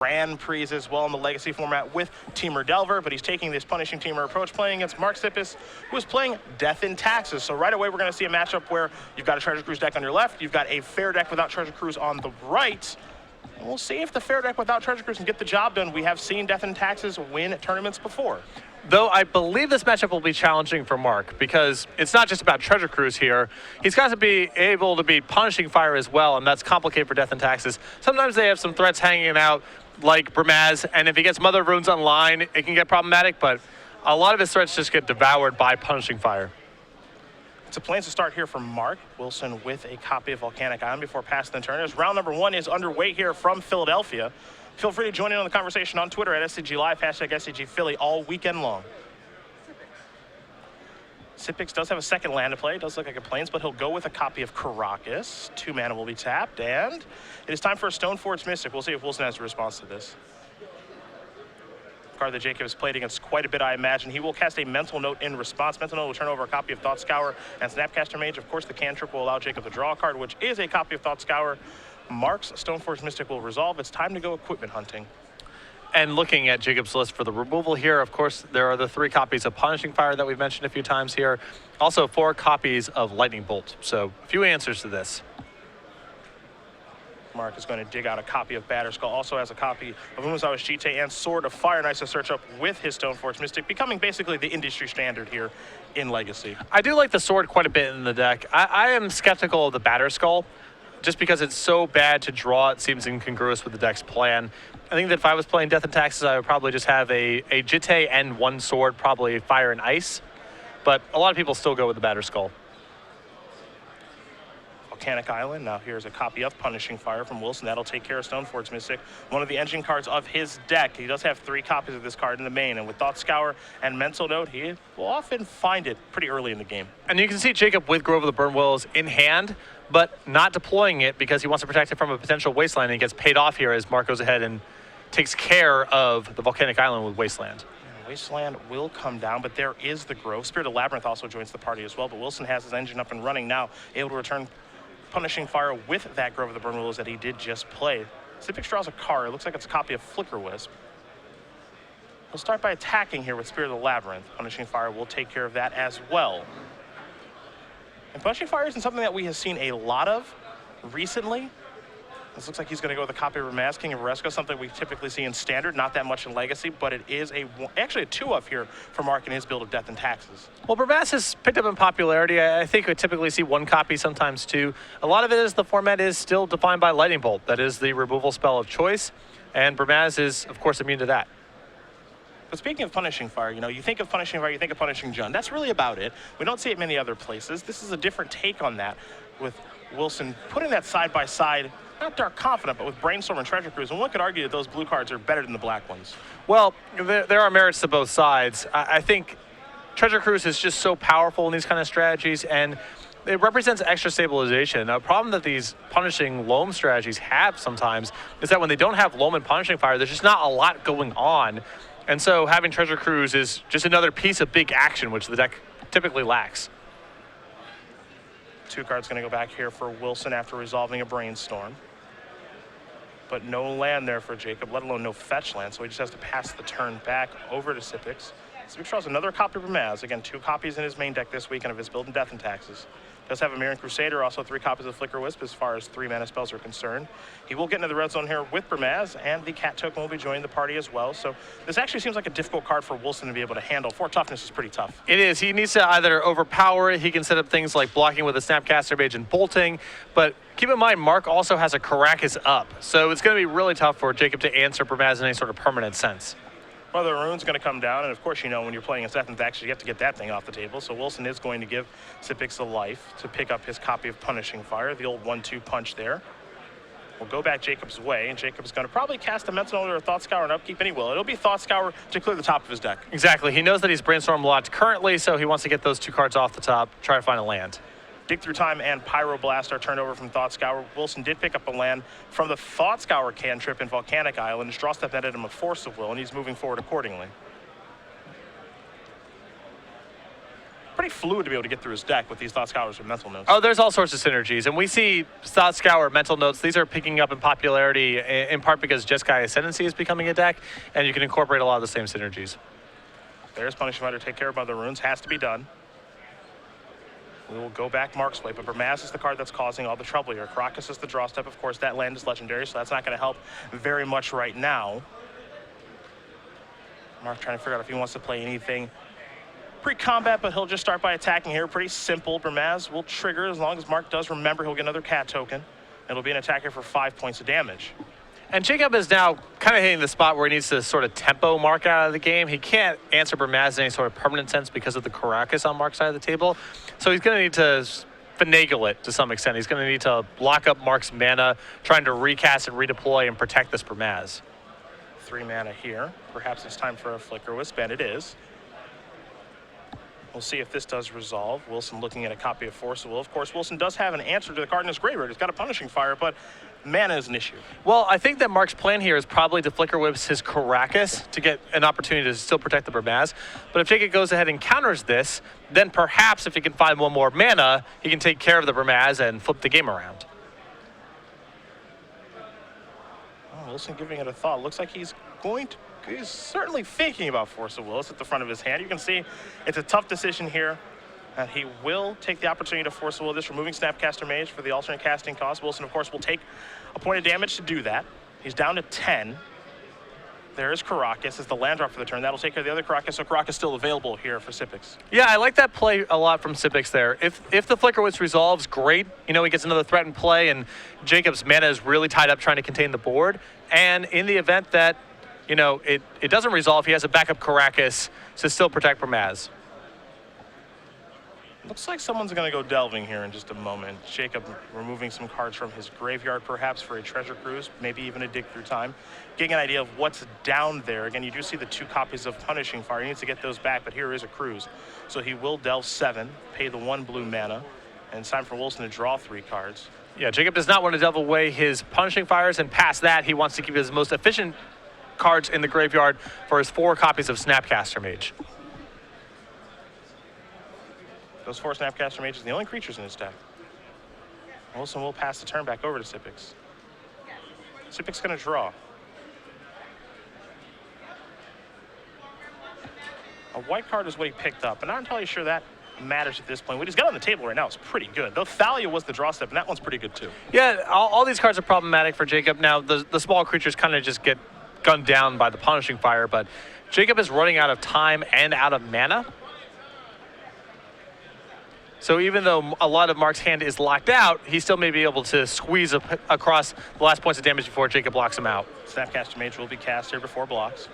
Grand Prix as well in the Legacy format with Teamer Delver, but he's taking this punishing teamer approach, playing against Mark Sipics, who is playing Death in Taxes. So right away, we're going to see a matchup where you've got a Treasure Cruise deck on your left, you've got a Fair deck without Treasure Cruise on the right. And we'll see if the Fair deck without Treasure Cruise can get the job done. We have seen Death in Taxes win tournaments before. Though I believe this matchup will be challenging for Mark because it's not just about Treasure Cruise here. He's got to be able to be punishing fire as well, and that's complicated for Death in Taxes. Sometimes they have some threats hanging out, like Bramaz, and if he gets Mother of Runes online, it can get problematic, but a lot of his threats just get devoured by punishing fire. It's a plans to start here from Mark Wilson with a copy of Volcanic Island before passing the turn. As round number 1 is underway here from Philadelphia. Feel free to join in on the conversation on Twitter at SCG Live, hashtag SCGPHILLY all weekend long. Sipics does have a second land to play. It does look like a Plains, but he'll go with a copy of Karakas. 2 mana will be tapped, and it is time for a Stoneforge Mystic. We'll see if Wilson has a response to this. Card that Jacob has played against quite a bit, I imagine. He will cast a Mental Note in response. Mental Note will turn over a copy of Thought Scour and Snapcaster Mage. Of course, the cantrip will allow Jacob to draw a card, which is a copy of Thought Scour. Mark's Stoneforge Mystic will resolve. It's time to go equipment hunting. And looking at Jacob's list for the removal here, of course, there are the 3 copies of Punishing Fire that we've mentioned a few times here. Also 4 copies of Lightning Bolt. So a few answers to this. Mark is going to dig out a copy of Batterskull. Also has a copy of Umezawa's Jite and Sword of Fire. Nice to search up with his Stoneforge Mystic, becoming basically the industry standard here in Legacy. I do like the sword quite a bit in the deck. I am skeptical of the Batterskull, just because it's so bad to draw. It seems incongruous with the deck's plan. I think that if I was playing Death and Taxes, I would probably just have a Jite and 1 sword, probably Fire and Ice. But a lot of people still go with the Batterskull. Volcanic Island. Now here's a copy of Punishing Fire from Wilson. That'll take care of Stoneforge Mystic, one of the engine cards of his deck. He does have 3 copies of this card in the main, and with Thought Scour and Mental Note, he will often find it pretty early in the game. And you can see Jacob with Grove of the Burn Willows in hand, but not deploying it because he wants to protect it from a potential Wasteland, and he gets paid off here as Mark goes ahead and takes care of the Volcanic Island with Wasteland. Wasteland will come down, but there is the Grove. Spirit of Labyrinth also joins the party as well, but Wilson has his engine up and running now, able to return Punishing Fire with that Grove of the Burn Willows that he did just play. Sipics draws a card. It looks like it's a copy of Flicker Wisp. He'll start by attacking here with Spirit of the Labyrinth. Punishing Fire will take care of that as well. And Punishing Fire isn't something that we have seen a lot of recently. This looks like he's going to go with a copy of Ramaz, King of Oresco, something we typically see in Standard, not that much in Legacy, but it is actually a 2-of here for Mark in his build of Death and Taxes. Well, Bramaz has picked up in popularity. I think we typically see 1 copy, sometimes 2. A lot of it is the format is still defined by Lightning Bolt. That is the removal spell of choice, and Bramaz is, of course, immune to that. But speaking of Punishing Fire, you think of Punishing Fire, you think of Punishing Jund. That's really about it. We don't see it many other places. This is a different take on that, with Wilson putting that side by side, not Dark Confidant, but with Brainstorm and Treasure Cruise. And one could argue that those blue cards are better than the black ones. Well, there are merits to both sides. I think Treasure Cruise is just so powerful in these kind of strategies, and it represents extra stabilization. A problem that these punishing loam strategies have sometimes is that when they don't have loam and Punishing Fire, there's just not a lot going on. And so having Treasure Cruise is just another piece of big action, which the deck typically lacks. 2 cards going to go back here for Wilson after resolving a Brainstorm. But no land there for Jacob, let alone no fetch land, so he just has to pass the turn back over to Sipics. Sipics draws another copy of Ramaz. Again, 2 copies in his main deck this weekend of his build in Death and Taxes. Does have a Mirran Crusader, also 3 copies of Flicker Wisp as far as 3 mana spells are concerned. He will get into the red zone here with Bramaz, and the Cat Token will be joining the party as well. So this actually seems like a difficult card for Wilson to be able to handle. 4 toughness is pretty tough. It is. He needs to either overpower it. He can set up things like blocking with a Snapcaster Mage and bolting. But keep in mind, Mark also has a Karakas up. So it's going to be really tough for Jacob to answer Bramaz in any sort of permanent sense. Well, the Rune's going to come down, and of course, when you're playing a Death and Taxes, you have to get that thing off the table. So Wilson is going to give Sipics a life to pick up his copy of Punishing Fire, the old 1-2 punch there. We'll go back Jacob's way, and Jacob's going to probably cast a Mental Note or a Thought Scour and upkeep, and he will. It'll be Thought Scour to clear the top of his deck. Exactly. He knows that he's Brainstorm locked currently, so he wants to get those 2 cards off the top, try to find a land. Dig Through Time and Pyroblast are turned over from Thought Scour. Wilson did pick up a land from the Thought Scour cantrip in Volcanic Island. His draw step netted him a Force of Will, and he's moving forward accordingly. pretty fluid to be able to get through his deck with these Thought Scours and Mental Notes. Oh, there's all sorts of synergies. And we see Thought Scour, Mental Notes, these are picking up in popularity in part because Jeskai Ascendancy is becoming a deck, and you can incorporate a lot of the same synergies. There's Punishing Fire to take care of other runes. Has to be done. We will go back Mark's way, but Bramaz is the card that's causing all the trouble here. Crocus is the draw step. Of course, that land is legendary, so that's not going to help very much right now. Mark trying to figure out if he wants to play anything pre-combat, but he'll just start by attacking here. Pretty simple. Bramaz will trigger as long as Mark does remember he'll get another cat token. It'll be an attacker for 5 points of damage. And Jacob is now kind of hitting the spot where he needs to sort of tempo Mark out of the game. He can't answer Bramaz in any sort of permanent sense because of the Caracas on Mark's side of the table. So he's going to need to finagle it to some extent. He's going to need to lock up Mark's mana, trying to recast and redeploy and protect this Bramaz. 3 mana here. Perhaps it's time for a Flicker Wisp, and it is. We'll see if this does resolve. Wilson looking at a copy of Force of Will. Of course, Wilson does have an answer to the card in his graveyard. He's got a Punishing Fire, but mana is an issue. Well, I think that Mark's plan here is probably to Flicker Whips his Caracas to get an opportunity to still protect the Bramaz. But if Jacob goes ahead and counters this, then perhaps if he can find 1 more mana, he can take care of the Bramaz and flip the game around. Oh, Wilson giving it a thought. Looks like he's certainly thinking about Force of Will. It's at the front of his hand. You can see it's a tough decision here. And he will take the opportunity to Force of Will this, removing Snapcaster Mage for the alternate casting cost. Wilson, of course, will take a point of damage to do that. He's down to 10. There's Caracas as the land drop for the turn. That'll take care of the other Caracas, so Caracas still available here for Sipics. Yeah, I like that play a lot from Sipics there. If the Flicker Whips resolves, great. You know, he gets another threat in play, and Jacob's mana is really tied up trying to contain the board. And in the event that, you know, it doesn't resolve, he has a backup Caracas to still protect Bramaz. Looks like someone's going to go delving here in just a moment. Jacob removing some cards from his graveyard, perhaps for a Treasure Cruise, maybe even a Dig Through Time. Getting an idea of what's down there. Again, you do see the 2 copies of Punishing Fire. He needs to get those back, but here is a Cruise. So he will delve 7, pay the 1 blue mana, and it's time for Wilson to draw 3 cards. Yeah, Jacob does not want to delve away his Punishing Fires, and past that, he wants to keep his most efficient cards in the graveyard for his 4 copies of Snapcaster Mage. Those 4 Snapcaster Mages are the only creatures in his deck. Wilson will pass the turn back over to Sipics. Sipics going to draw. A white card is what he picked up, but I'm not entirely sure that matters at this point. What he's got on the table right now is pretty good. Though Thalia was the draw step, and that one's pretty good too. Yeah, all these cards are problematic for Jacob. Now, the small creatures kind of just get gunned down by the Punishing Fire, but Jacob is running out of time and out of mana. So even though a lot of Mark's hand is locked out, he still may be able to squeeze across the last points of damage before Jacob locks him out. Snapcaster Mage will be cast here before blocks.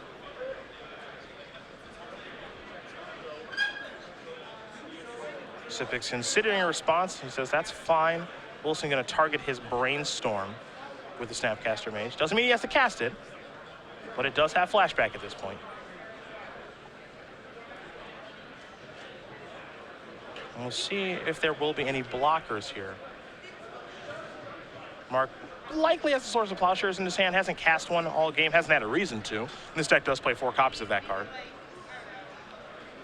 Sipics considering a response. He says that's fine. Wilson going to target his Brainstorm with the Snapcaster Mage. Doesn't mean he has to cast it, but it does have flashback at this point. And we'll see if there will be any blockers here. Mark likely has the Swords of Plowshares in his hand, hasn't cast one all game, hasn't had a reason to. And this deck does play 4 copies of that card.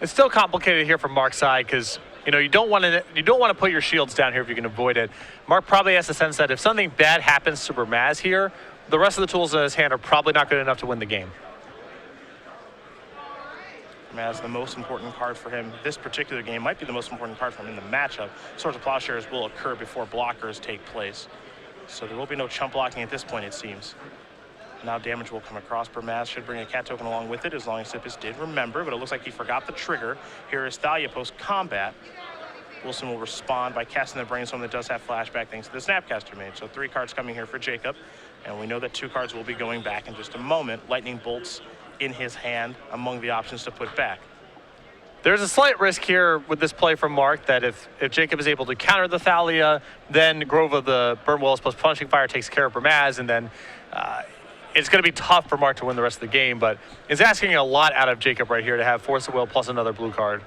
It's still complicated here from Mark's side because, you know, you don't want to put your shields down here if you can avoid it. Mark probably has the sense that if something bad happens to Bramaz here, the rest of the tools in his hand are probably not good enough to win the game. As the most important card for him this particular game might be the most important card for him in the matchup. Swords of Plowshares will occur before blockers take place, so there will be no chump blocking at this point, it seems. Now damage will come across. Bramaz should bring a cat token along with it as long as Sipics did remember, but it looks like he forgot the trigger. Here is Thalia post combat. Wilson will respond by casting the Brainstorm that does have flashback thanks to the Snapcaster Mage. So 3 cards coming here for Jacob, and we know that 2 cards will be going back in just a moment. Lightning Bolts in his hand among the options to put back. There's a slight risk here with this play from Mark that if Jacob is able to counter the Thalia, then Grove of the Burn Willows plus Punishing Fire takes care of Bramaz, and then it's going to be tough for Mark to win the rest of the game, but it's asking a lot out of Jacob right here to have Force of Will plus another blue card.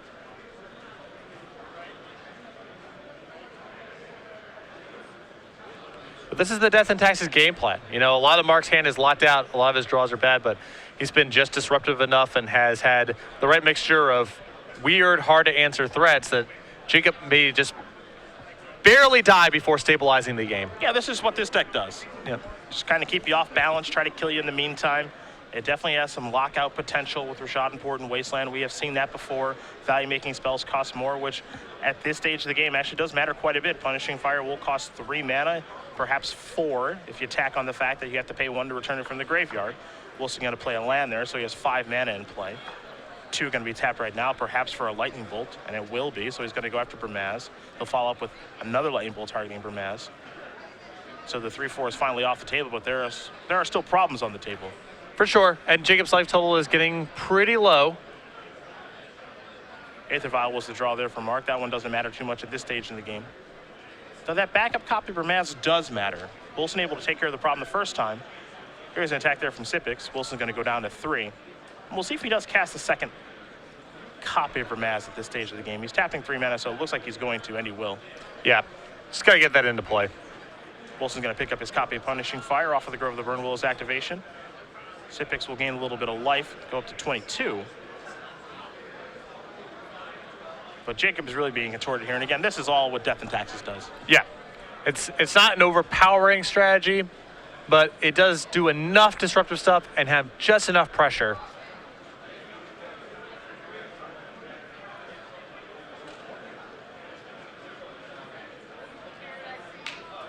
But this is the Death and Taxes game plan. You know, a lot of Mark's hand is locked out, a lot of his draws are bad, but he's been just disruptive enough and has had the right mixture of weird, hard to answer threats that Jacob may just barely die before stabilizing the game. Yeah, this is what this deck does. Yep. Just kind of keep you off balance, try to kill you in the meantime. It definitely has some lockout potential with Rashad and Port and Wasteland. We have seen that before. Value-making spells cost more, which at this stage of the game actually does matter quite a bit. Punishing Fire will cost 3 mana, perhaps 4 if you tack on the fact that you have to pay 1 to return it from the graveyard. Wilson going to play a land there, so he has 5 mana in play. 2 going to be tapped right now, perhaps for a Lightning Bolt, and it will be, so he's going to go after Bramaz. He'll follow up with another Lightning Bolt targeting Bramaz. So the 3/4 is finally off the table, but there are still problems on the table. For sure, and Jacob's life total is getting pretty low. Aether Vial was the draw there for Mark. That one doesn't matter too much at this stage in the game. Though that backup copy of Bramaz does matter. Wilson able to take care of the problem the first time. Here's an attack there from Sipics. Wilson's going to go down to 3. And we'll see if he does cast a second copy of Bramaz at this stage of the game. He's tapping 3 mana, so it looks like he's going to, and he will. Yeah, just got to get that into play. Wilson's going to pick up his copy of Punishing Fire off of the Grove of the Burn Willows activation. Sipics will gain a little bit of life, go up to 22. But Jacob is really being contorted here. And again, this is all what Death and Taxes does. Yeah, it's not an overpowering strategy, but it does do enough disruptive stuff and have just enough pressure.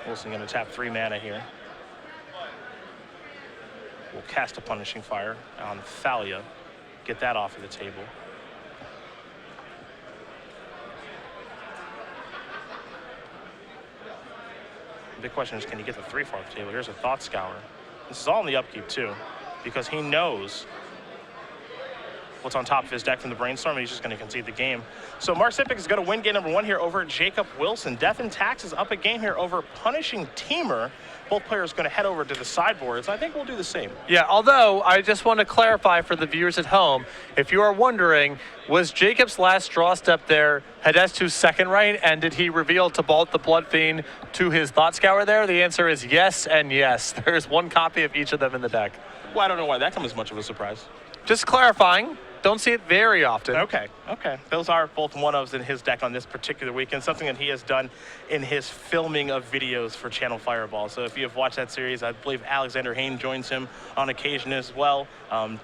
Wilson going to tap 3 mana here. We'll cast a Punishing Fire on Thalia. Get that off of the table. The big question is, can he get the 3/4 off the table? Here's a Thought Scour. This is all in the upkeep too, because he knows what's on top of his deck from the Brainstorm, and he's just going to concede the game. So Mark Sipics is going to win game number 1 here over Jacob Wilson. Death and Taxes up a game here over Punishing Teamer. Both players going to head over to the sideboards. I think we'll do the same. Yeah, although I just want to clarify for the viewers at home, if you are wondering, was Jacob's last draw step there Hadestu's second right, and did he reveal Tibalt the Blood Fiend to his Thought Scour there? The answer is yes and yes. There's 1 copy of each of them in the deck. Well, I don't know why that comes as much of a surprise. Just clarifying. Don't see it very often. Okay. Those are both 1-ofs in his deck on this particular weekend, something that he has done in his filming of videos for Channel Fireball. So if you have watched that series, I believe Alexander Hayne joins him on occasion as well.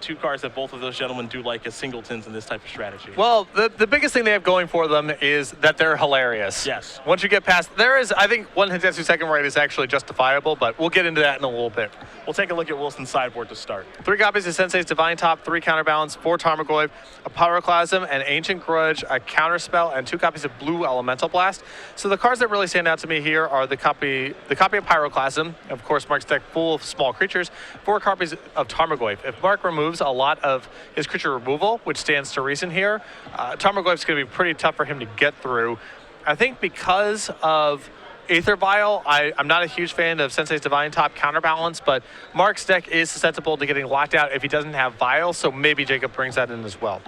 2 cards that both of those gentlemen do like as singletons in this type of strategy. Well, the biggest thing they have going for them is that they're hilarious. Yes. Once you get past, I think 1 Hadestu second right is actually justifiable, but we'll get into that in a little bit. We'll take a look at Wilson's sideboard to start. 3 copies of Sensei's Divine Top, 3 Counterbalance, 4 Tarmogoyf, a Pyroclasm, an Ancient Grudge, a Counterspell, and 2 copies of Blue Elemental Blast. So the cards that really stand out to me here are the copy of Pyroclasm. Of course, Mark's deck full of small creatures. 4 copies of Tarmogoyf. If Mark removes a lot of his creature removal, which stands to reason here, Tarmogoyf's going to be pretty tough for him to get through. I think because of Aether Vial, I'm not a huge fan of Sensei's Divine Top Counterbalance, but Mark's deck is susceptible to getting locked out if he doesn't have Vial, so maybe Jacob brings that in as well.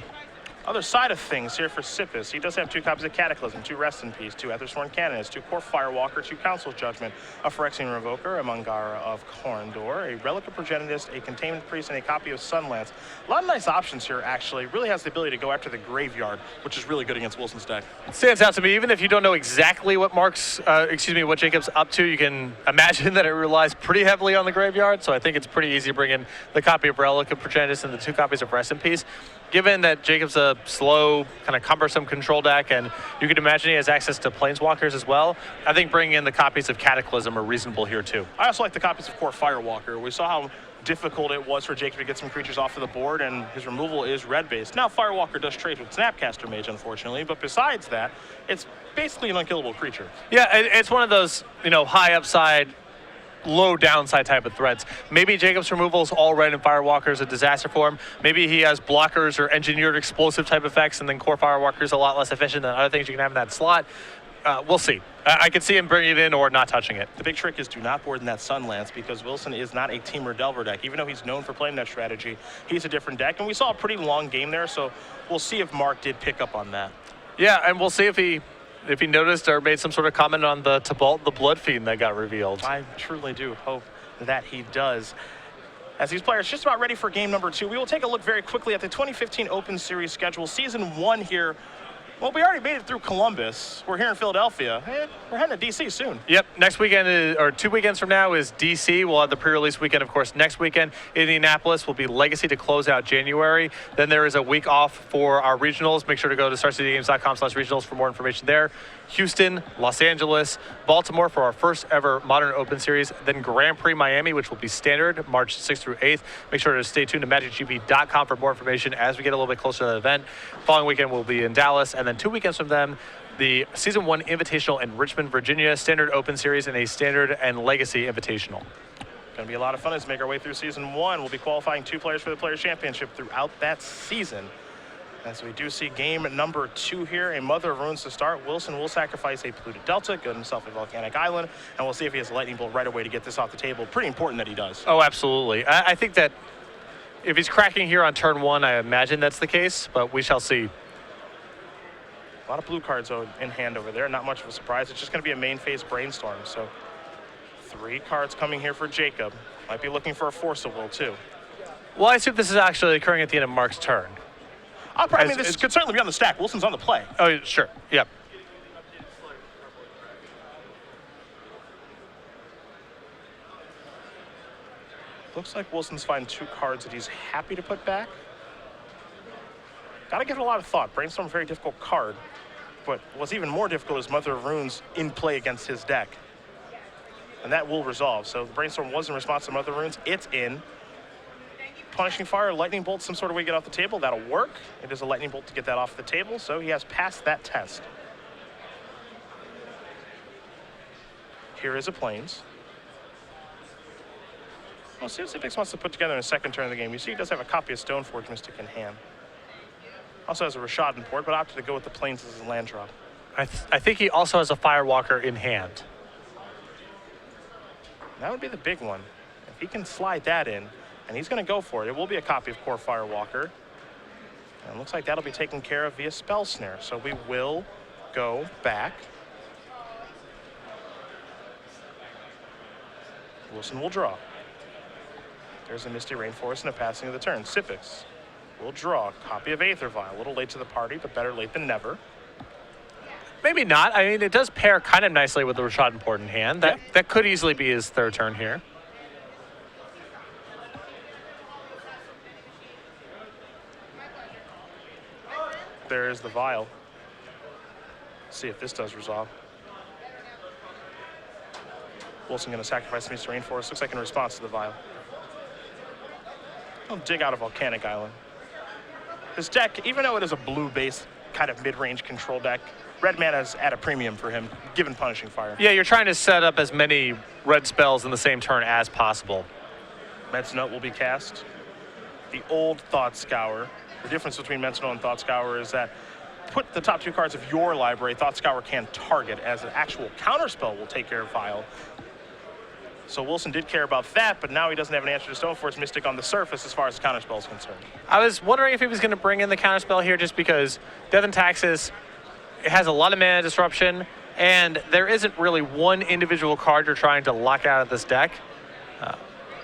Other side of things here for Sipics, he does have 2 copies of Cataclysm, 2 Rest in Peace, 2 Ethersworn Canons, 2 Core Firewalker, 2 Council's Judgment, a Phyrexian Revoker, a Mangara of Corndor, a Relic of Progenitist, a Containment Priest, and a copy of Sunlance. A lot of nice options here, actually. Really has the ability to go after the graveyard, which is really good against Wilson's deck. It stands out to me, even if you don't know exactly what what Jacob's up to, you can imagine that it relies pretty heavily on the graveyard, so I think it's pretty easy to bring in the copy of Relic of Progenitist and the 2 copies of Rest in Peace. Given that Jacob's a slow, kind of cumbersome control deck, and you can imagine he has access to Planeswalkers as well, I think bringing in the copies of Cataclysm are reasonable here too. I also like the copies of Core Firewalker. We saw how difficult it was for Jacob to get some creatures off of the board, and his removal is red-based. Now, Firewalker does trade with Snapcaster Mage, unfortunately, but besides that, it's basically an unkillable creature. Yeah, it's one of those, high upside, low downside type of threats. Maybe Jacob's removal is all red and Firewalker is a disaster for him. Maybe he has blockers or engineered explosive type effects, and then Core Firewalker is a lot less efficient than other things you can have in that slot. We'll see. I could see him bringing it in or not touching it. The big trick is do not board in that Sunlance, because Wilson is not a Teamer Delver deck. Even though he's known for playing that strategy, he's a different deck. And we saw a pretty long game there, so we'll see if Mark did pick up on that. Yeah, and we'll see if he noticed or made some sort of comment on the Tibalt the Blood Fiend that got revealed. I truly do hope that he does. As these players just about ready for game number 2, we will take a look very quickly at the 2015 Open Series schedule. Season 1 here. Well, we already made it through Columbus. We're here in Philadelphia. Hey, we're heading to D.C. soon. Yep, next weekend or 2 weekends from now is D.C. We'll have the pre-release weekend, of course, next weekend. Indianapolis will be Legacy to close out January. Then there is a week off for our regionals. Make sure to go to StarCityGames.com/regionals for more information there. Houston, Los Angeles, Baltimore for our first ever Modern Open Series. Then Grand Prix Miami, which will be standard March 6th through 8th. Make sure to stay tuned to MagicGP.com for more information as we get a little bit closer to the event. Following weekend will be in Dallas, and then 2 weekends from them, the Season 1 Invitational in Richmond, Virginia, Standard Open Series, and a Standard and Legacy Invitational. Going to be a lot of fun as we make our way through Season 1. We'll be qualifying 2 players for the Players' Championship throughout that season. As we do see game number 2 here, a Mother of Runes to start. Wilson will sacrifice a polluted Delta, get himself a volcanic island, and we'll see if he has a lightning bolt right away to get this off the table. Pretty important that he does. Oh, absolutely. I think that if he's cracking here on turn 1, I imagine that's the case, but we shall see. A lot of blue cards in hand over there. Not much of a surprise. It's just going to be a main phase brainstorm. So 3 cards coming here for Jacob. Might be looking for a Force of Will, too. Well, I assume this is actually occurring at the end of Mark's turn. I mean, this could certainly be on the stack. Wilson's on the play. Oh, sure. Yep. Looks like Wilson's finding 2 cards that he's happy to put back. Got to give it a lot of thought. Brainstorm, a very difficult card. But what's even more difficult is Mother of Runes in play against his deck. And that will resolve. So the Brainstorm was in response to Mother of Runes. It's in. Punishing Fire, Lightning Bolt, some sort of way to get off the table. That'll work. It is a Lightning Bolt to get that off the table, so he has passed that test. Here is a Plains. We'll see what Sipics wants to put together in the second turn of the game. You see he does have a copy of Stoneforge Mystic in hand. Also has a Rashad in port, but opted to go with the Plains as his land drop. I think he also has a Firewalker in hand. That would be the big one. If he can slide that in, and he's going to go for it. It will be a copy of Core Firewalker. And it looks like that'll be taken care of via Spell Snare. So we will go back. Wilson will draw. There's a Misty Rainforest and a passing of the turn. Sipics will draw a copy of Aether Vial. A little late to the party, but better late than never. Maybe not. I mean, it does pair kind of nicely with the Rashad in port in hand. That could easily be his third turn here. There's the Vial. See if this does resolve. Wilson going to sacrifice Misty Rainforest. Looks like in response to the Vial. He'll dig out a Volcanic Island. His deck, even though it is a blue-based kind of mid-range control deck, red mana is at a premium for him, given Punishing Fire. Yeah, you're trying to set up as many red spells in the same turn as possible. Men's Note will be cast. The old Thought Scour. The difference between Men's Note and Thought Scour is that put the top 2 cards of your library, Thought Scour can target, as an actual counterspell will take care of Vial. So Wilson did care about that, but now he doesn't have an answer to Stoneforge Mystic on the surface as far as the counterspell is concerned. I was wondering if he was going to bring in the counterspell here just because Death and Taxes, it has a lot of mana disruption, and there isn't really one individual card you're trying to lock out of this deck.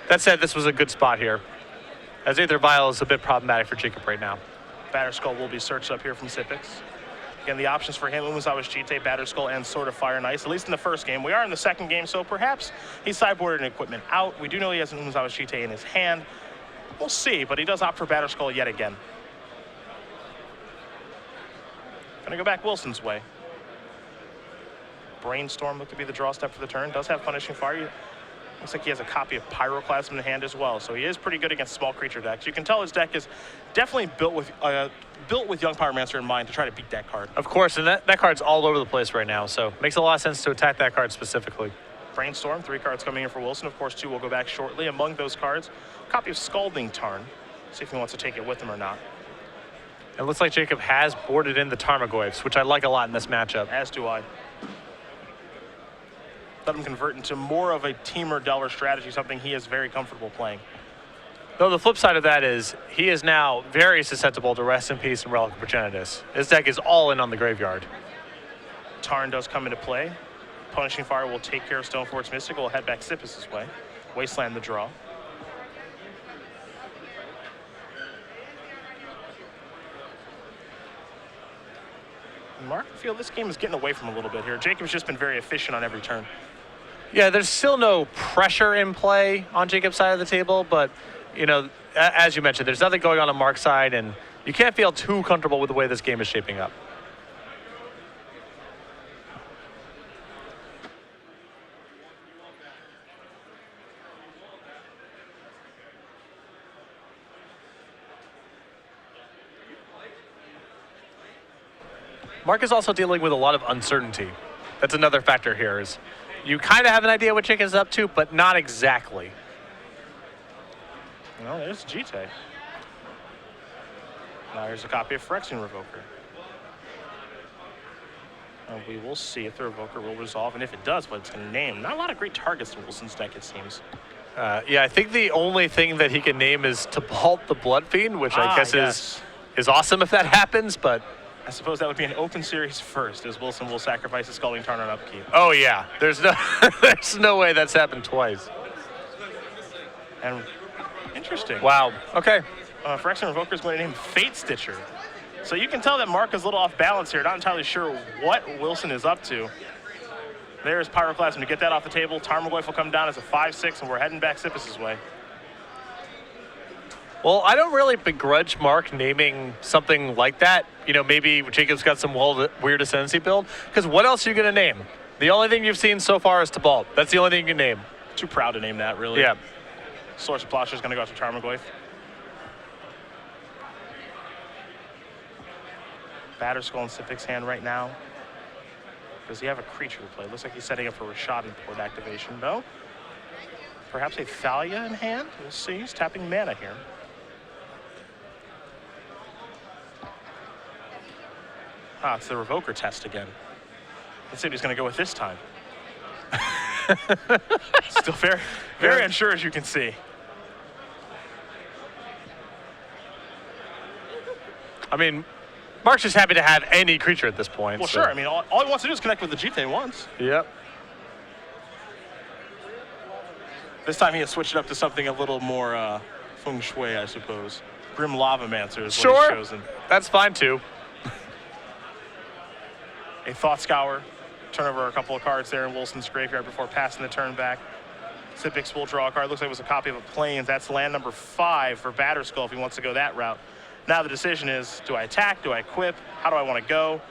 That said, this was a good spot here, as Aether Vial is a bit problematic for Jacob right now. Batterskull will be searched up here from Sipics. Again, the options for him, Umezawa's Chite, Batterskull, and Sword of Fire and Ice, at least in the first game. We are in the second game, so perhaps he sideboarded an equipment out. We do know he has an Umezawa's Chite in his hand. We'll see, but he does opt for Batterskull yet again. Gonna go back Wilson's way. Brainstorm looked to be the draw step for the turn. Does have Punishing Fire. Looks like he has a copy of Pyroclasm in hand as well, so he is pretty good against small creature decks. You can tell his deck is definitely built with Young Pyromancer in mind to try to beat that card. Of course, and that card's all over the place right now, so makes a lot of sense to attack that card specifically. Brainstorm, 3 cards coming in for Wilson. Of course, 2 will go back shortly. Among those cards, a copy of Scalding Tarn. See if he wants to take it with him or not. It looks like Jacob has boarded in the Tarmogoyfs, which I like a lot in this matchup. As do I. Let him convert into more of a Teamer Delver strategy, something he is very comfortable playing. Though the flip side of that is he is now very susceptible to Rest in Peace and Relic of Progenitus. His deck is all in on the graveyard. Tarn does come into play. Punishing Fire will take care of Stoneforge Mystic. We'll head back Sipics' way. Wasteland the draw. Mark, I feel this game is getting away from him a little bit here. Jacob's just been very efficient on every turn. Yeah, there's still no pressure in play on Jacob's side of the table, but, you know, as you mentioned, there's nothing going on Mark's side, and you can't feel too comfortable with the way this game is shaping up. Mark is also dealing with a lot of uncertainty. That's another factor here, is you kind of have an idea what Chick is up to, but not exactly. Well, there's GT. Now here's a copy of Phyrexian Revoker. And we will see if the Revoker will resolve, and if it does, what it's going to name. Not a lot of great targets in Wilson's deck, it seems. Yeah, I think the only thing that he can name is Tybalt the Blood Fiend, which I guess is awesome if that happens, but... I suppose that would be an open series first, as Wilson will sacrifice his Scalding Tarn on upkeep. Oh yeah, there's no way that's happened twice. And interesting. Wow. Okay. Phyrexian Revoker is going to name Fate Stitcher. So you can tell that Mark is a little off balance here. Not entirely sure what Wilson is up to. There's Pyroclasm to get that off the table. Tarmogoyf will come down as a 5/6, and we're heading back Sipics' way. Well, I don't really begrudge Mark naming something like that. You know, maybe Jacob's got some weird Ascendancy build. Because what else are you going to name? The only thing you've seen so far is Tybalt. That's the only thing you can name. Too proud to name that, really. Yeah. Source of Plowshare is going to go out to Tarmogoyf. Batterskull in Sipic's hand right now. Does he have a creature to play? Looks like he's setting up for Rashad and port activation. No? Perhaps a Thalia in hand? We'll see. He's tapping mana here. Ah, it's the Revoker test again. Let's see what he's going to go with this time. Still very unsure, as you can see. I mean, Mark's just happy to have any creature at this point. Well, so. sure. I mean, all he wants to do is connect with the GT once. Yep. This time he has switched it up to something a little more feng shui, I suppose. Grim Lavamancer is what he's chosen. That's fine too. A Thought Scour. Turn over a couple of cards there in Wilson's graveyard before passing the turn back. Sipics will draw a card. Looks like it was a copy of a Plains. That's land number 5 for Batterskull if he wants to go that route. Now the decision is, do I attack? Do I equip? How do I want to go?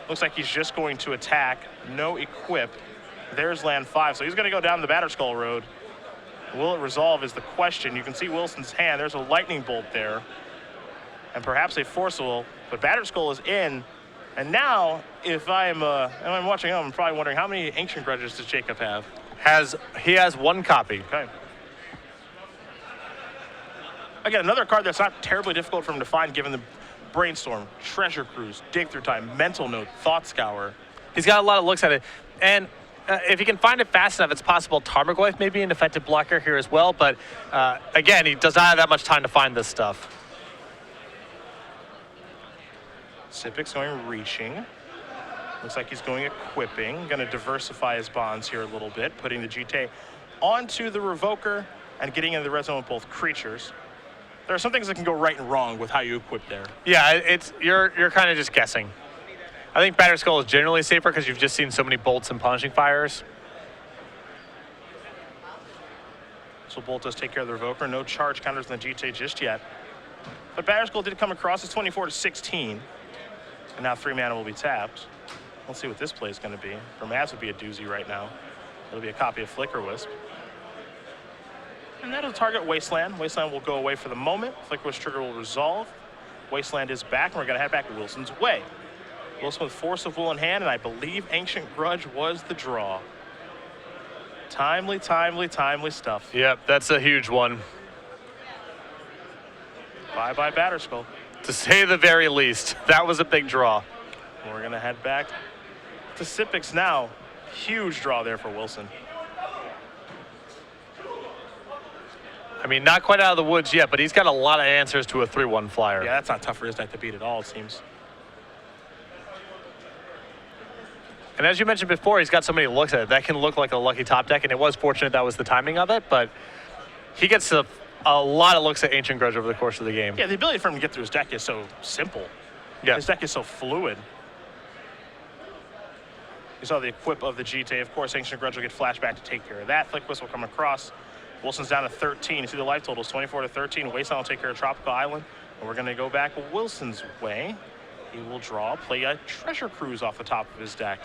Looks like he's just going to attack. No equip. There's land 5. So he's going to go down the Batterskull road. Will it resolve is the question. You can see Wilson's hand. There's a lightning bolt there. And perhaps a Forcible. But Batterskull is in. And now, if I'm watching him, I'm probably wondering, how many Ancient Grudges does Jacob have? He has 1 copy. Okay. Again, another card that's not terribly difficult for him to find, given the Brainstorm, Treasure Cruise, Dig Through Time, Mental Note, Thought Scour. He's got a lot of looks at it. And if he can find it fast enough, it's possible Tarmogoyf may be an effective blocker here as well. But again, he does not have that much time to find this stuff. Sipics going reaching. Looks like he's going equipping. Going to diversify his bonds here a little bit, putting the GT onto the Revoker and getting into the red zone with both creatures. There are some things that can go right and wrong with how you equip there. Yeah, you're kind of just guessing. I think Batterskull is generally safer because you've just seen so many bolts and punishing fires. So Bolt does take care of the Revoker. No charge counters on the GT just yet. But Batterskull did come across. It's 24-16. And now 3 mana will be tapped. Let's see what this play is going to be. For Maz would be a doozy right now. It'll be a copy of Flicker Wisp. And that'll target Wasteland. Wasteland will go away for the moment. Flicker Wisp trigger will resolve. Wasteland is back, and we're going to head back Wilson's way. Wilson with Force of Will in hand, and I believe Ancient Grudge was the draw. Timely, timely, timely stuff. Yep, that's a huge one. Bye-bye Batterskull. To say the very least, that was a big draw. We're going to head back to Sipics now. Huge draw there for Wilson. I mean, not quite out of the woods yet, but he's got a lot of answers to a 3/1 flyer. Yeah, that's not tough for his deck to beat at all, it seems. And as you mentioned before, he's got so many looks at it. That can look like a lucky top deck, and it was fortunate that was the timing of it, but he gets a lot of looks at Ancient Grudge over the course of the game. Yeah, the ability for him to get through his deck is so simple. Yeah. His deck is so fluid. You saw the equip of the GTA. Of course, Ancient Grudge will get flashback to take care of that. Flick Whistle come across. Wilson's down to 13. You see the life totals, 24 to 13. Wasteland will take care of Tropical Island. And we're going to go back Wilson's way. He will play a Treasure Cruise off the top of his deck.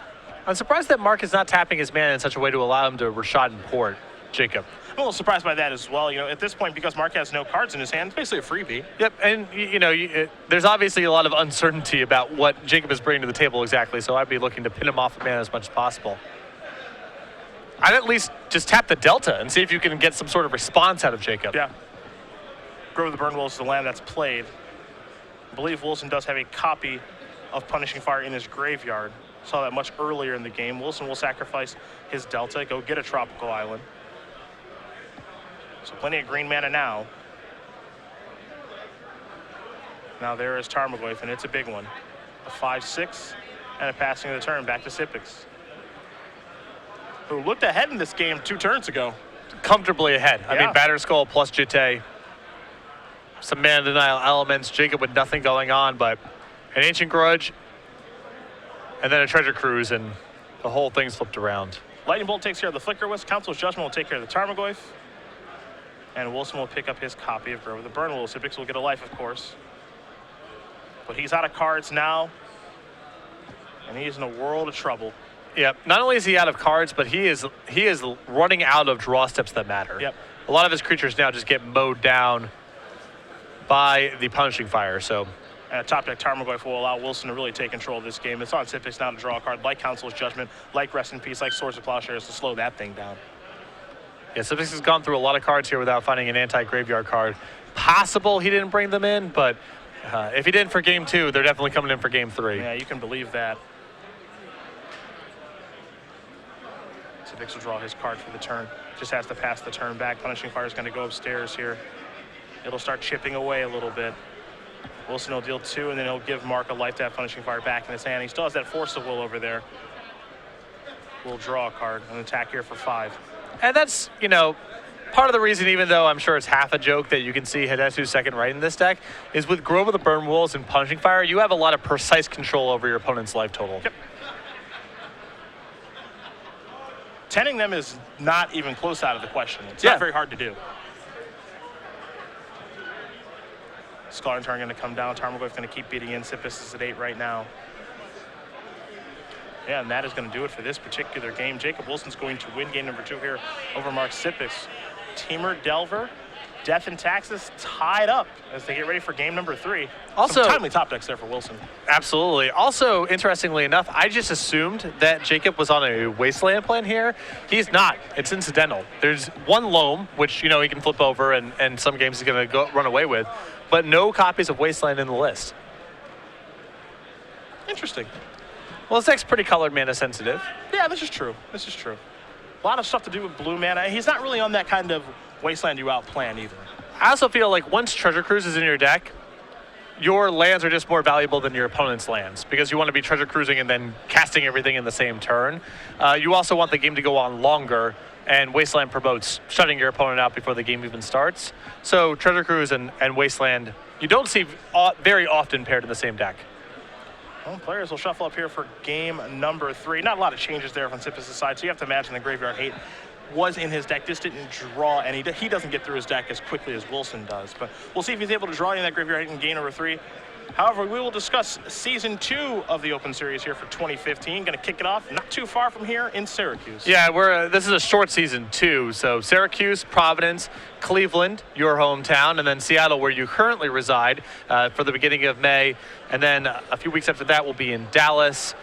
I'm surprised that Mark is not tapping his mana in such a way to allow him to Rashad and Port, Jacob. I'm a little surprised by that as well. At this point, because Mark has no cards in his hand, it's basically a freebie. Yep, and there's obviously a lot of uncertainty about what Jacob is bringing to the table exactly, so I'd be looking to pin him off of mana as much as possible. I'd at least just tap the Delta and see if you can get some sort of response out of Jacob. Yeah. Grove of the Burn Willows is the land that's played. I believe Wilson does have a copy of Punishing Fire in his graveyard. Saw that much earlier in the game. Wilson will sacrifice his Delta, go get a Tropical Island. So plenty of green mana now. Now there is Tarmogoyf, and it's a big one. A 5/6 and a passing of the turn back to Sipics, who looked ahead in this game 2 turns ago. Comfortably ahead. Yeah. I mean, Battered Skull plus Jite. Some mana denial elements. Jacob with nothing going on, but an Ancient Grudge, and then a Treasure Cruise, and the whole thing's flipped around. Lightning Bolt takes care of the Flicker Wisp. Council's Judgment will take care of the Tarmogoyf. And Wilson will pick up his copy of Grove of the Burn Willows. Sipics will get a life, of course. But he's out of cards now, and he's in a world of trouble. Yep. Not only is he out of cards, but he is running out of draw steps that matter. Yep. A lot of his creatures now just get mowed down by the Punishing Fire, so... And a top deck Tarmogoyf will allow Wilson to really take control of this game. It's on Sipics now to draw a card like Council's Judgment, like Rest in Peace, like Swords of Plowshares to slow that thing down. Yeah, Sipics has gone through a lot of cards here without finding an anti-graveyard card. Possible he didn't bring them in, but if he didn't for game 2, they're definitely coming in for game 3. Yeah, you can believe that. Sipics will draw his card for the turn. Just has to pass the turn back. Punishing Fire is going to go upstairs here. It'll start chipping away a little bit. Wilson will deal 2, and then he'll give Mark a life to have Punishing Fire back in his hand. He still has that Force of Will over there. We'll draw a card and attack here for 5. And that's, part of the reason, even though I'm sure it's half a joke that you can see Hidetsu's second right in this deck, is with Grove of the Burn Willows and Punishing Fire, you have a lot of precise control over your opponent's life total. Yep. Tending them is not even close out of the question. It's not very hard to do. Scholar and Turn going to come down. Tarmogoyf going to keep beating in. Sipics is at 8 right now. Yeah, and that is going to do it for this particular game. Jacob Wilson's going to win game number 2 here over Mark Sipics. Teamer Delver, Death and Taxes tied up as they get ready for game number 3. Also, some timely top decks there for Wilson. Absolutely. Also, interestingly enough, I just assumed that Jacob was on a Wasteland plan here. He's not. It's incidental. There's one Loam, which, he can flip over and some games he's going to run away with, but no copies of Wasteland in the list. Interesting. Well, this deck's pretty colored mana sensitive. Yeah, this is true. This is true. A lot of stuff to do with blue mana. He's not really on that kind of Wasteland you out plan either. I also feel like once Treasure Cruise is in your deck, your lands are just more valuable than your opponent's lands because you want to be Treasure Cruising and then casting everything in the same turn. You also want the game to go on longer, and Wasteland promotes shutting your opponent out before the game even starts. So Treasure Cruise and Wasteland, you don't see very often paired in the same deck. Well, players will shuffle up here for game number 3. Not a lot of changes there from Sipics' side, so you have to imagine the Graveyard Hate was in his deck, just didn't draw any. He doesn't get through his deck as quickly as Wilson does, but we'll see if he's able to draw any of that Graveyard Hate in game number 3. However, we will discuss Season 2 of the Open Series here for 2015. Going to kick it off not too far from here in Syracuse. Yeah, this is a short season too. So Syracuse, Providence, Cleveland, your hometown, and then Seattle, where you currently reside, for the beginning of May. And then a few weeks after that, we'll be in Dallas,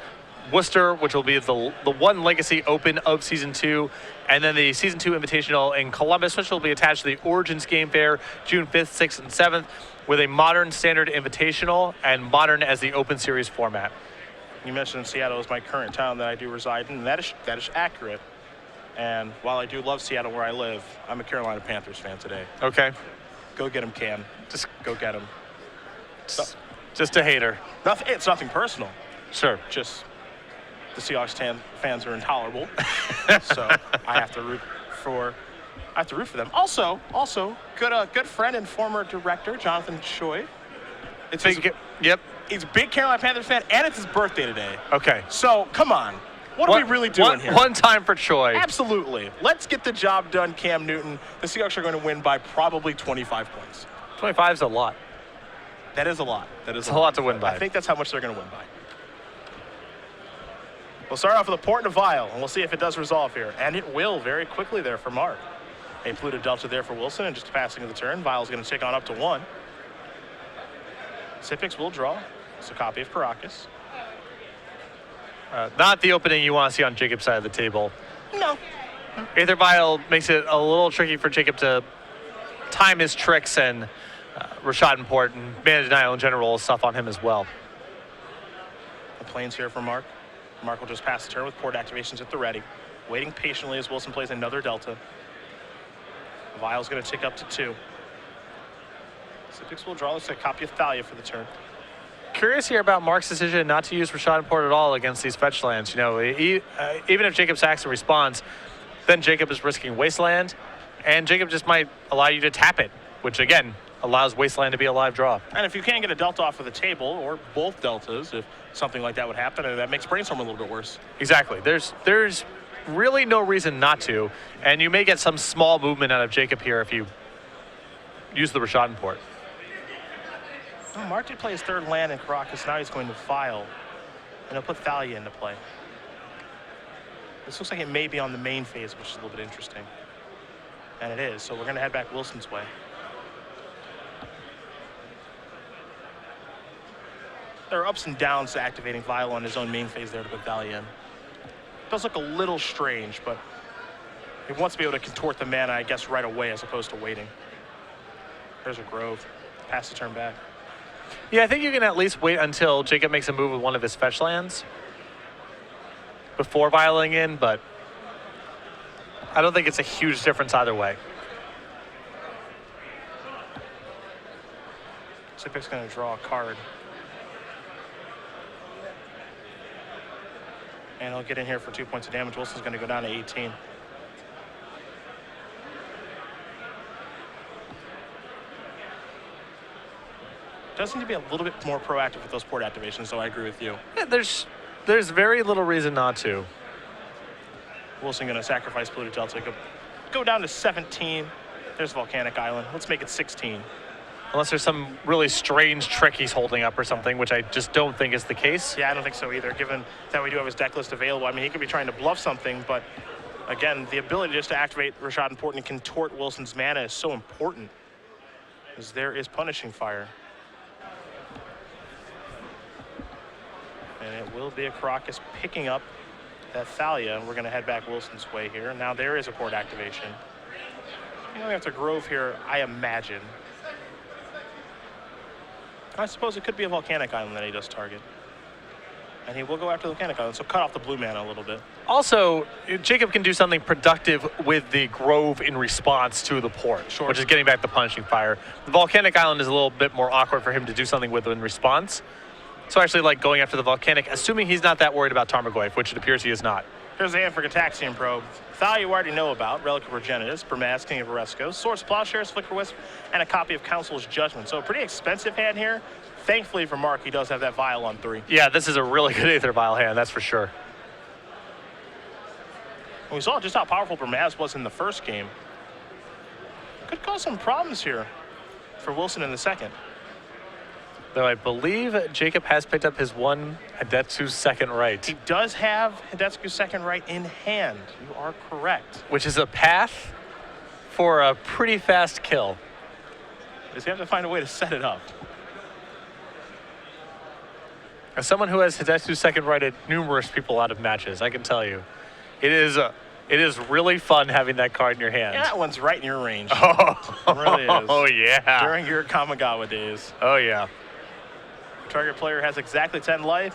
Worcester, which will be the one Legacy Open of Season 2, and then the Season 2 Invitational in Columbus, which will be attached to the Origins Game Fair, June 5th, 6th, and 7th, with a Modern Standard Invitational and Modern as the Open Series format. You mentioned Seattle is my current town that I do reside in, and that is accurate. And while I do love Seattle where I live, I'm a Carolina Panthers fan today. Okay. Go get him, Cam. Just go get him. Just a hater. It's nothing personal. Sure. Just the Seahawks fans are intolerable, so I have to root for them. Also, good friend and former director Jonathan Choi. Yep. He's a big Carolina Panthers fan, and it's his birthday today. Okay. So come on, What are we really doing here? One time for Choi. Absolutely. Let's get the job done, Cam Newton. The Seahawks are going to win by probably 25 points. 25 is a lot. That is a lot. That is a lot to win by. I think that's how much they're going to win by. We'll start off with a port and a vial, and we'll see if it does resolve here. And it will very quickly there for Mark. A Pluto Delta there for Wilson, and just a passing of the turn. Vial's going to take on up to 1. Sipics will draw. It's a copy of Caracas. Not the opening you want to see on Jacob's side of the table. No. Aether Vial makes it a little tricky for Jacob to time his tricks, and Rashad and Port and Mana Denial in general stuff on him as well. The planes here for Mark. Mark will just pass the turn with port activations at the ready. Waiting patiently as Wilson plays another Delta. Vial's going to tick up to 2. Sipics will draw. Looks like a copy of Thalia for the turn. Curious here about Mark's decision not to use Rashad and Port at all against these fetch lands. You know, even if Jacob sacks and responds, then Jacob is risking Wasteland, and Jacob just might allow you to tap it, which again allows Wasteland to be a live draw. And if you can't get a Delta off of the table, or both Deltas, if something like that would happen, and that makes Brainstorm a little bit worse. Exactly. There's really no reason not to, and you may get some small movement out of Jacob here if you use the Rashad and Port. Oh, Mark did play his 3rd land in Caracas. Now he's going to file, and he'll put Thalia into play. This looks like it may be on the main phase, which is a little bit interesting. And it is, so we're going to head back Wilson's way. There are ups and downs to activating Vial on his own main phase there to put Thalia in. Does look a little strange, but he wants to be able to contort the mana, I guess, right away as opposed to waiting. There's a Grove. Pass the turn back. Yeah, I think you can at least wait until Jacob makes a move with one of his fetch lands before vialing in, but I don't think it's a huge difference either way. Sipic's going to draw a card. And he'll get in here for 2 points of damage. Wilson's going to go down to 18. Does need to be a little bit more proactive with those port activations, so I agree with you. Yeah, there's very little reason not to. Wilson going to sacrifice Pluto Delta. Go down to 17. There's Volcanic Island. Let's make it 16. Unless there's some really strange trick he's holding up or something, which I just don't think is the case. Yeah, I don't think so either, given that we do have his deck list available. I mean, he could be trying to bluff something, but again, the ability just to activate Rashad and Port and contort Wilson's mana is so important, because there is Punishing Fire. And it will be a Caracas picking up that Thalia. We're going to head back Wilson's way here. Now there is a port activation. You know, we have to Grove here, I imagine. I suppose it could be a Volcanic Island that he does target. And he will go after the Volcanic Island, so cut off the blue mana a little bit. Also, Jacob can do something productive with the Grove in response to the port, Sure. which is getting back the Punishing Fire. The Volcanic Island is a little bit more awkward for him to do something with in response. So I actually like going after the Volcanic, assuming he's not that worried about Tarmogoyf, which it appears he is not. Here's the hand for Gataxian Probe. Thalia you already know about, Relic of Progenitus, Burmaz, King of Oresco, Swords, Plowshares, Flicker Wisp, and a copy of Council's Judgment. So a pretty expensive hand here. Thankfully for Mark, he does have that Vial on 3. Yeah, this is a really good Aether Vial hand, that's for sure. We saw just how powerful Burmaz was in the first game. Could cause some problems here for Wilson in the second. Though I believe Jacob has picked up his one Hidetsu's second right. He does have Hidetsu's second right in hand. You are correct. Which is a path for a pretty fast kill. Does he have to find a way to set it up? As someone who has Hidetsu's second righted numerous people out of matches, I can tell you, it is really fun having that card in your hand. Yeah, that one's right in your range. Oh, it really is. Oh yeah. During your Kamigawa days. Oh yeah. Target player has exactly 10 life.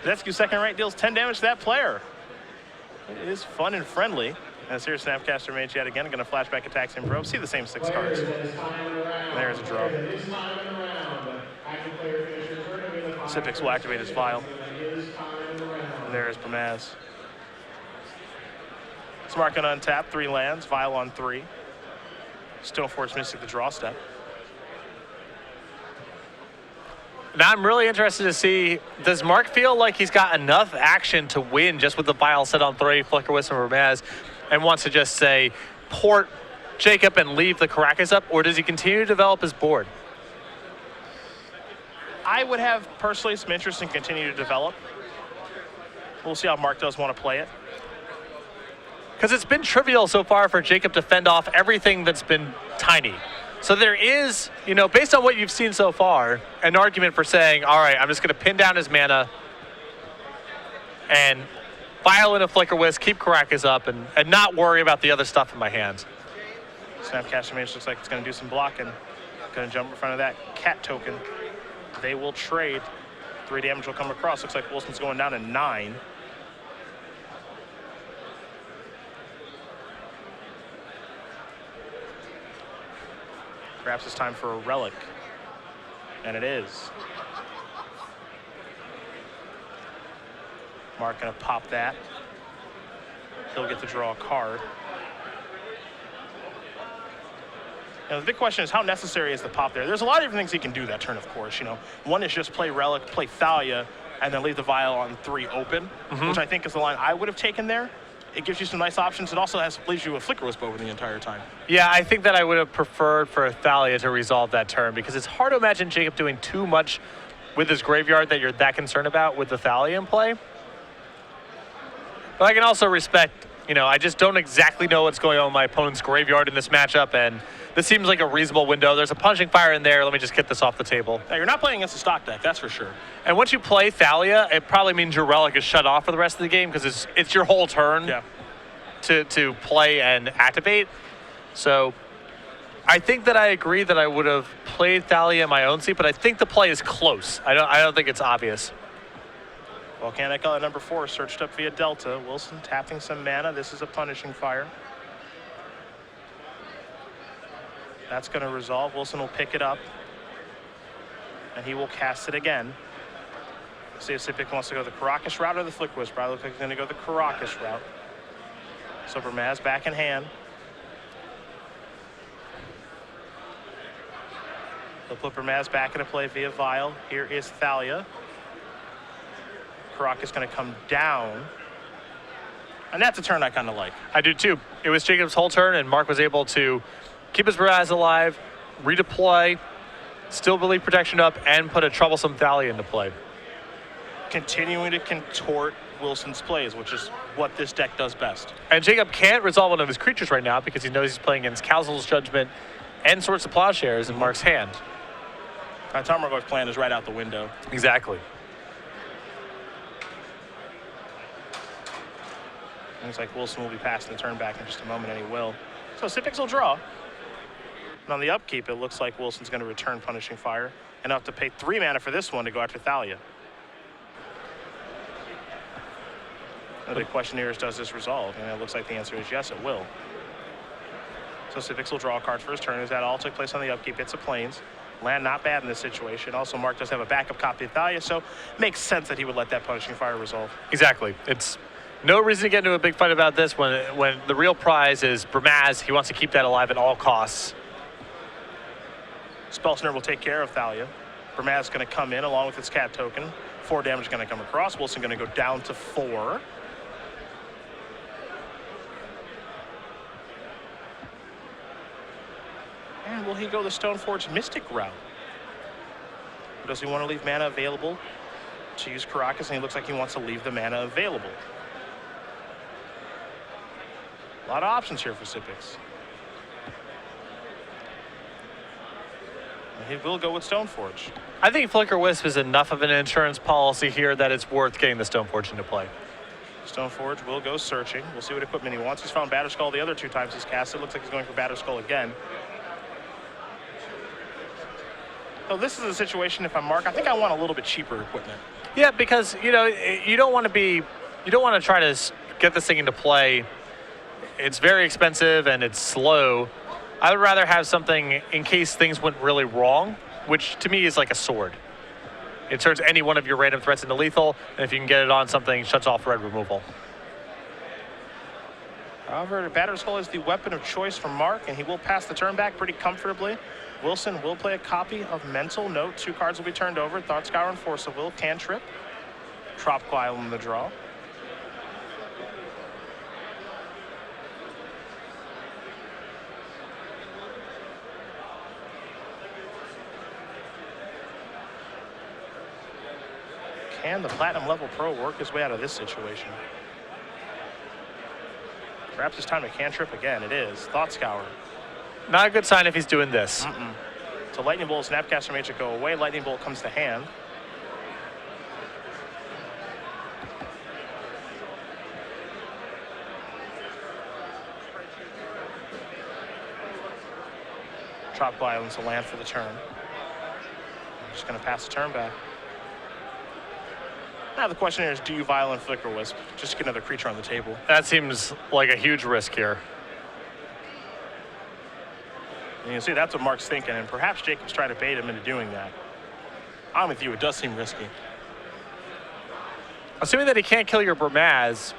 Hidetsu's second right deals 10 damage to that player. It is fun and friendly. As here, Snapcaster Mage yet again, going to flashback attacks and probe. See the same 6 cards. There's a draw. Sipics will activate his Vial. And there is Burmaz. Smart going to untap 3 lands, Vial on 3. Stoneforge missing the draw step. Now I'm really interested to see, does Mark feel like he's got enough action to win just with the vial set on 3, Flicker, Wisp, and Ramaz, and wants to just say, port Jacob and leave the Caracas up, or does he continue to develop his board? I would have personally some interest in continuing to develop. We'll see how Mark does want to play it. Because it's been trivial so far for Jacob to fend off everything that's been tiny. So there is, you know, based on what you've seen so far, an argument for saying, all right, I'm just going to pin down his mana and file in a Flicker Wisp, keep Caracas up, and not worry about the other stuff in my hands. Snapcaster Mage looks like it's going to do some blocking. Going to jump in front of that cat token. They will trade. 3 damage will come across. Looks like Wilson's going down to 9. Perhaps it's time for a relic. And it is. Mark going to pop that. He'll get to draw a card. Now, the big question is, how necessary is the pop there? There's a lot of different things he can do that turn, of course. You know, one is just play Relic, play Thalia, and then leave the Vial on 3 open, which I think is the line I would have taken there. It gives you some nice options. It also leaves you a Flicker Wisp over the entire time. Yeah, I think that I would have preferred for Thalia to resolve that turn, because it's hard to imagine Jacob doing too much with his graveyard that you're that concerned about with the Thalia in play. But I can also respect, you know, I just don't exactly know what's going on in my opponent's graveyard in this matchup, and this seems like a reasonable window. There's a Punishing Fire in there. Let me just get this off the table. Now, you're not playing against a stock deck, that's for sure. And once you play Thalia, it probably means your Relic is shut off for the rest of the game, because it's your whole turn to play and activate. So I think that I agree that I would have played Thalia in my own seat, but I think the play is close. I don't think it's obvious. Volcanic at number 4, searched up via Delta. Wilson tapping some mana. This is a Punishing Fire. That's going to resolve. Wilson will pick it up, and he will cast it again. See if Sipics wants to go the Caracas route or the Flicker Wisp. Probably looks like he's going to go the Caracas route. So Ramaz back in hand. They'll put Ramaz back into play via Vial. Here is Thalia. Caracas going to come down. And that's a turn I kind of like. I do too. It was Jacob's whole turn, and Mark was able to keep his Ramaz alive, redeploy, still relieve protection up, and put a troublesome Thalia into play. Continuing to contort Wilson's plays, which is what this deck does best. And Jacob can't resolve one of his creatures right now because he knows he's playing against Council's Judgment and Swords of Plowshares in Mark's hand. Tarmogoyf's plan is right out the window. Exactly. Looks like Wilson will be passing the turn back in just a moment, and he will. So Sipics will draw. And on the upkeep, it looks like Wilson's going to return Punishing Fire, and have to pay 3 mana for this one to go after Thalia. The big question here is, does this resolve? And it looks like the answer is yes, it will. So Sipics will draw a card for his turn. As that all took place on the upkeep, it's a Plains. Land not bad in this situation. Also, Mark does have a backup copy of Thalia, so it makes sense that he would let that Punishing Fire resolve. Exactly. It's no reason to get into a big fight about this when the real prize is Ramaz. He wants to keep that alive at all costs. Spellsnare will take care of Thalia. Ramaz is going to come in along with its cat token. 4 damage is going to come across. Wilson going to go down to 4. And will he go the Stoneforge Mystic route? Or does he want to leave mana available to use Caracas? And he looks like he wants to leave the mana available. A lot of options here for Sipics. He will go with Stoneforge. I think Flicker Wisp is enough of an insurance policy here that it's worth getting the Stoneforge into play. Stoneforge will go searching. We'll see what equipment he wants. He's found Batterskull the other 2 times he's cast it. Looks like he's going for Batterskull again. So this is a situation, if I'm Mark, I think I want a little bit cheaper equipment. Yeah, because, you know, you don't want to try to get this thing into play. It's very expensive and it's slow. I would rather have something in case things went really wrong, which to me is like a sword. It turns any one of your random threats into lethal, and if you can get it on something, shuts off red removal. However, Batterskull is the weapon of choice for Mark, and he will pass the turn back pretty comfortably. Wilson will play a copy of Mental Note. 2 cards will be turned over. Thought Scour and Force of Will, cantrip. Tropical Island in the draw. Can the Platinum level pro work his way out of this situation? Perhaps it's time to cantrip again. It is. Thought Scour. Not a good sign if he's doing this. So Lightning Bolt, Snapcaster Mage to go away. Lightning Bolt comes to hand. Tropical Island's a land for the turn. I'm just going to pass the turn back. Now the question here is, do you Violent Flicker Wisp? Just to get another creature on the table. That seems like a huge risk here. And you can see that's what Mark's thinking, and perhaps Jacob's trying to bait him into doing that. I'm with you, it does seem risky. Assuming that he can't kill your Burmaz,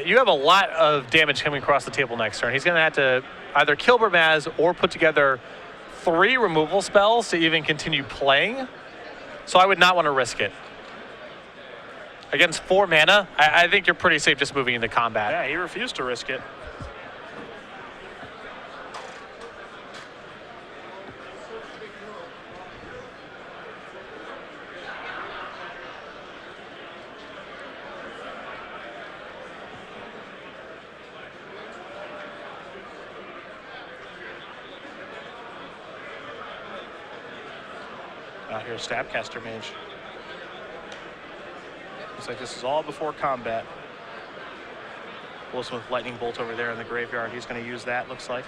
you have a lot of damage coming across the table next turn. He's going to have to either kill Burmaz or put together 3 removal spells to even continue playing. So I would not want to risk it. Against 4 mana, I think you're pretty safe just moving into combat. Yeah, he refused to risk it. Here's Snapcaster Mage. Looks like this is all before combat. Wilson with Lightning Bolt over there in the graveyard. He's going to use that, looks like.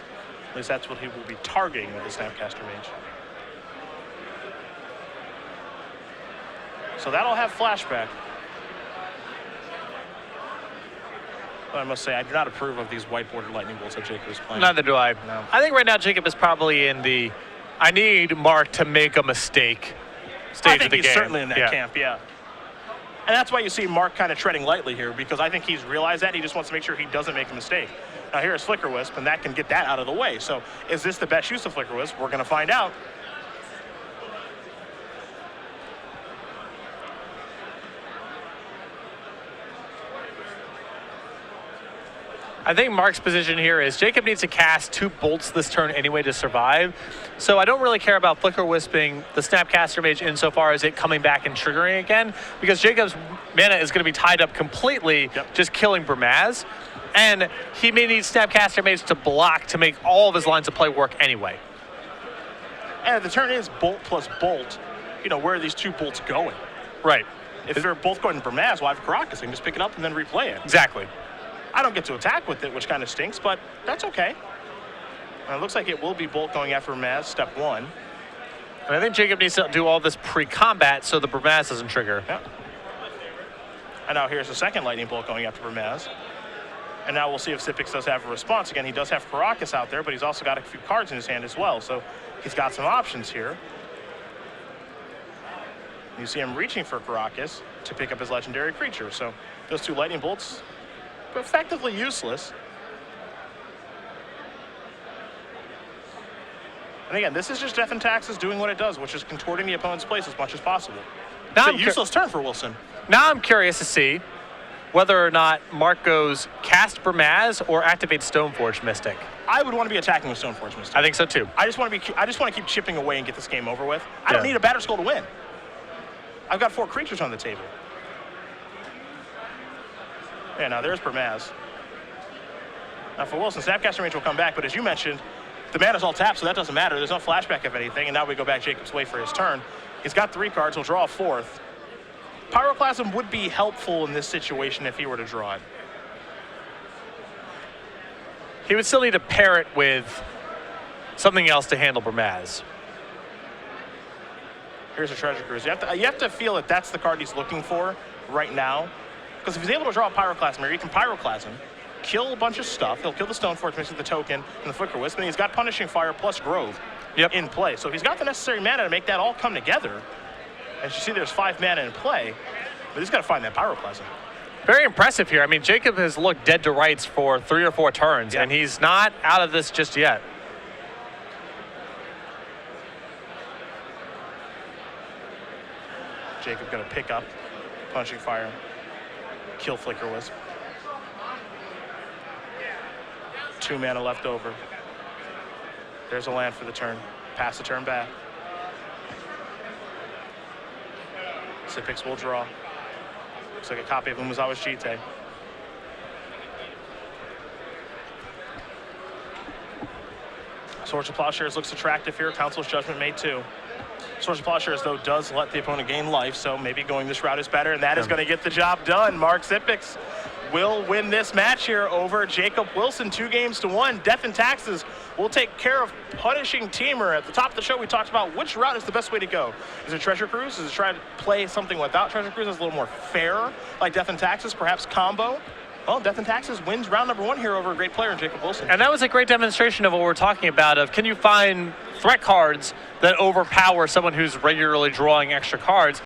At least that's what he will be targeting with the Snapcaster Mage. So that'll have flashback. But I must say, I do not approve of these white border Lightning Bolts that Jacob is playing. Neither do I. No. I think right now Jacob is probably in the I need Mark to make a mistake stage of the game. He's certainly in that camp, yeah. And that's why you see Mark kind of treading lightly here, because I think he's realized that. He just wants to make sure he doesn't make a mistake. Now here is Flicker Wisp, and that can get that out of the way. So is this the best use of Flicker Wisp? We're going to find out. I think Mark's position here is Jacob needs to cast 2 bolts this turn anyway to survive. So I don't really care about Flicker Wisping the Snapcaster Mage insofar as it coming back and triggering again, because Jacob's mana is going to be tied up completely just killing Burmaz. And he may need Snapcaster Mage to block to make all of his lines of play work anyway. And if the turn is bolt plus bolt, you know, where are these 2 bolts going? Right. If they're both going to Burmaz, well, I have Caracas. I can just pick it up and then replay it. Exactly. I don't get to attack with it, which kind of stinks, but that's okay. It looks like it will be Bolt going after Burmaz, step 1. And I think Jacob needs to do all this pre-combat so the Burmaz doesn't trigger. Yeah. And now here's the second Lightning Bolt going after Burmaz. And now we'll see if Sipics does have a response. Again, he does have Caracas out there, but he's also got a few cards in his hand as well, so he's got some options here. You see him reaching for Caracas to pick up his legendary creature. So those 2 Lightning Bolts, effectively useless. And again, this is just Death and Taxes doing what it does, which is contorting the opponent's place as much as possible. It's a useless turn for Wilson. Now I'm curious to see whether or not Mark goes cast Burmaz or activate Stoneforge Mystic. I would want to be attacking with Stoneforge Mystic. I think so too. I just want to keep chipping away and get this game over with. I don't need a Batter Skull to win. I've got 4 creatures on the table. Yeah, now there's Burmaz. Now for Wilson, Snapcaster Mage will come back, but as you mentioned, the mana's all tapped, so that doesn't matter. There's no flashback of anything, and now we go back Jacob's way for his turn. He's got 3 cards. He'll draw a 4th. Pyroclasm would be helpful in this situation if he were to draw it. He would still need to pair it with something else to handle Burmaz. Here's a Treasure Cruise. You have to feel that that's the card he's looking for right now. Because if he's able to draw a Pyroclasm, or he can Pyroclasm, kill a bunch of stuff. He'll kill the Stoneforge, mix with the token, and the Flicker Wisp, and he's got Punishing Fire plus Grove in play. So he's got the necessary mana to make that all come together. As you see, there's 5 mana in play, but he's got to find that Pyroclasm. Very impressive here. I mean, Jacob has looked dead to rights for 3 or 4 turns, and he's not out of this just yet. Jacob going to pick up punishing fire, kill flicker wisp. 2 mana left over. There's a land for the turn. Pass the turn back. Sipics will draw. Looks like a copy of Umezawa's Jite. Swords of Plowshares looks attractive here. Council's Judgment made 2. Swords of Plowshares, though, does let the opponent gain life, so maybe going this route is better, and that is going to get the job done. Mark Sipics will win this match here over Jacob Wilson, 2-1. Death and Taxes will take care of punishing Teamer. At the top of the show, we talked about which route is the best way to go. Is it Treasure Cruise? Is it try to play something without Treasure Cruise that's a little more fair, like Death and Taxes, perhaps combo? Well, Death and Taxes wins round number 1 here over a great player in Jacob Wilson. And that was a great demonstration of what we're talking about, of can you find threat cards that overpower someone who's regularly drawing extra cards.